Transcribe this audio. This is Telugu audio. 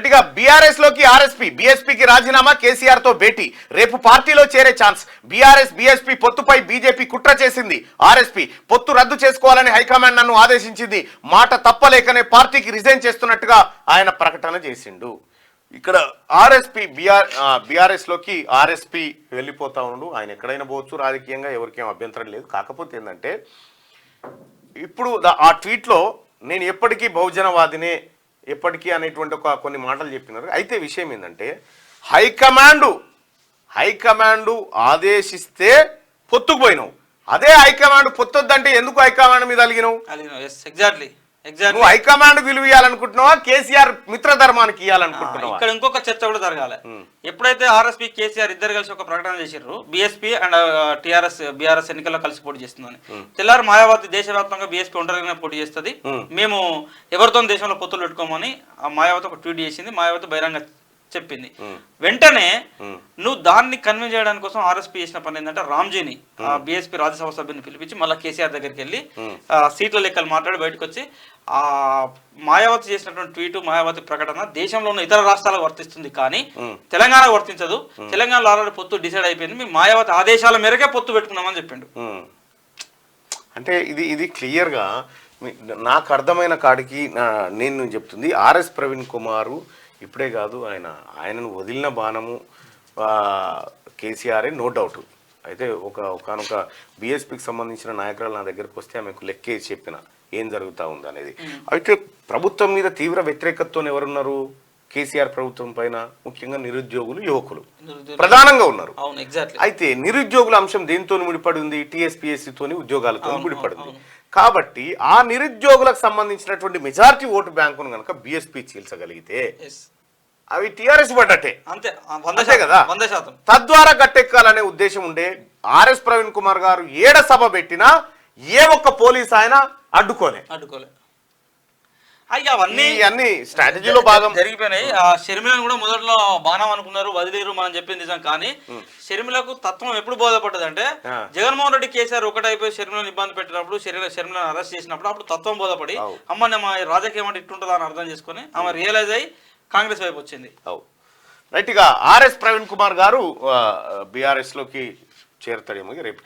రైట్గా బీఆర్ఎస్ లోకి ఆర్ఎస్పీ, బీఎస్పీకి రాజీనామా, కేసీఆర్ తో భేటీ, రేపు పార్టీలో చేరే ఛాన్స్. బీఆర్ఎస్ బీఎస్పీ పొత్తుపై బీజేపీ కుట్ర చేసింది. ఆర్ఎస్పీ పొత్తు రద్దు చేసుకోవాలని హైకమాండ్ నన్ను ఆదేశించింది. మాట తప్పలేకనే పార్టీకి రిజైన్ చేస్తున్నట్టుగా ఆయన ప్రకటన చేసిండు. ఇక్కడ ఆర్ఎస్పీ బీఆర్ఎస్ లోకి ఆర్ఎస్పీ వెళ్ళిపోతా ఉండు. ఆయన ఎక్కడైనా పోవచ్చు రాజకీయంగా, ఎవరికేం అభ్యంతరం లేదు. కాకపోతే ఏంటంటే ఇప్పుడు ఆ ట్వీట్లో నేను ఎప్పటికీ బహుజనవాదినే ఎప్పటికీ అనేటువంటి కొన్ని మాటలు చెప్పినారు. అయితే విషయం ఏంటంటే హైకమాండు ఆదేశిస్తే పొత్తుకు పోయినావు. అదే హైకమాండ్ పొత్తొద్దంటే ఎందుకు హైకమాండ్ మీద అలిగినావు? నువ్వు హైకమాండ్ విలువ ఇవ్వాలనుకుంటున్నావా, కేసీఆర్ మిత్రధర్మానికి ఇవ్వాలనుకుంటున్నావా? ఇక్కడ ఇంకొక చర్చ కూడా జరగాలి. ఎప్పుడైతే ఆర్ఎస్పీ కేసీఆర్ ఇద్దరు కలిసి ఒక ప్రకటన చేశారు, బీఎస్పీ అండ్ బీఆర్ఎస్ ఎన్నికల్లో కలిసి పోటీ చేస్తుందని. తెల్లారు మాయావతి దేశవ్యాప్తంగా బీఎస్పీ ఒంటరిగానే పోటీ చేస్తుంది, మేము ఎవరితో దేశంలో పొత్తులు పెట్టుకోమని మాయావతి ఒక ట్వీట్ చేసింది. మాయావతి బహిరంగ చెప్పింది. వెంటనే నువ్వు దాన్ని కన్విన్స్ చేయడానికి కోసం ఆర్ఎస్పీ చేసిన పని ఏంటంటే రామ్జీని బీఎస్పీ రాజ్యసభ సభ్యుని పిలిపించి మళ్ళీ కేసీఆర్ దగ్గరికి వెళ్ళి సీట్ల లెక్కలు మాట్లాడి బయటకు వచ్చి ఆ మాయావతి చేసినటువంటి ట్వీట్, మాయావతి ప్రకటన దేశంలో ఉన్న ఇతర రాష్ట్రాలకు వర్తిస్తుంది కానీ తెలంగాణకు వర్తించదు. తెలంగాణలో ఆల్రెడీ పొత్తు డిసైడ్ అయిపోయింది, మేము మాయావతి ఆదేశాల మేరకే పొత్తు పెట్టుకున్నామని చెప్పిండు. అంటే ఇది క్లియర్గా నాకు అర్థమైన కాడికి నేను చెప్తుంది. ఆర్ఎస్ ప్రవీణ్ కుమారు ఇప్పుడే కాదు, ఆయనను వదిలిన బాణము కేసీఆరే, నో డౌట్. అయితే ఒకనొక బీఎస్పీకి సంబంధించిన నాయకురాలు నా దగ్గరకు వస్తే ఆమెకు లెక్కేసి చెప్పిన ఏం జరుగుతూ ఉంది అనేది. అయితే ప్రభుత్వం మీద తీవ్ర వ్యతిరేకతతో ఎవరున్నారు? కేసీఆర్ ప్రభుత్వం పైన ముఖ్యంగా నిరుద్యోగులు, యువకులు ప్రధానంగా ఉన్నారు. అయితే నిరుద్యోగుల అంశం దేనితో ముడిపడి ఉంది? టీఎస్పీఎస్సీతోని, ఉద్యోగాలతో ముడిపడి ఉంది. కాబట్టి ఆ నిరుద్యోగులకు సంబంధించినటువంటి మెజారిటీ ఓటు బ్యాంకును కనుక బీఎస్పీ చీల్చగలిగితే అవి టీఆర్ఎస్ పడ్డట్టే, అంతే కదా. తద్వారా గట్టెక్కాలనే ఉద్దేశం ఉండే ఆర్ఎస్ ప్రవీణ్ కుమార్ గారు ఏడ సభ పెట్టినా ఏ ఒక్క పోలీస్ ఆయన అడ్డుకోలే. అవన్నీ స్ట్రాటజీలో భాగం జరిగిపోయినాయి. ఆ షర్మిలను కూడా మొదట్లో బాణం అనుకున్నారు, వదిలేరు మనం చెప్పింది నిజం. కానీ షర్మిలకు తత్వం ఎప్పుడు బోధపడ్డదంటే జగన్మోహన్ రెడ్డి కేసీఆర్ ఒకటైపోయి షర్మిలను ఇబ్బంది పెట్టినప్పుడు, షర్మిలను అరెస్ట్ చేసినప్పుడు అప్పుడు తత్వం బోధపడి అమ్మ మా రాజకీయం అంటే ఇట్టుంటుందా అని అర్థం చేసుకుని ఆమె రియలైజ్ అయ్యి కాంగ్రెస్ వైపు వచ్చింది. రైట్ గా ఆర్ఎస్ ప్రవీణ్ కుమార్ గారు బీఆర్ఎస్ లోకి చేరుతాడేమో రేపు.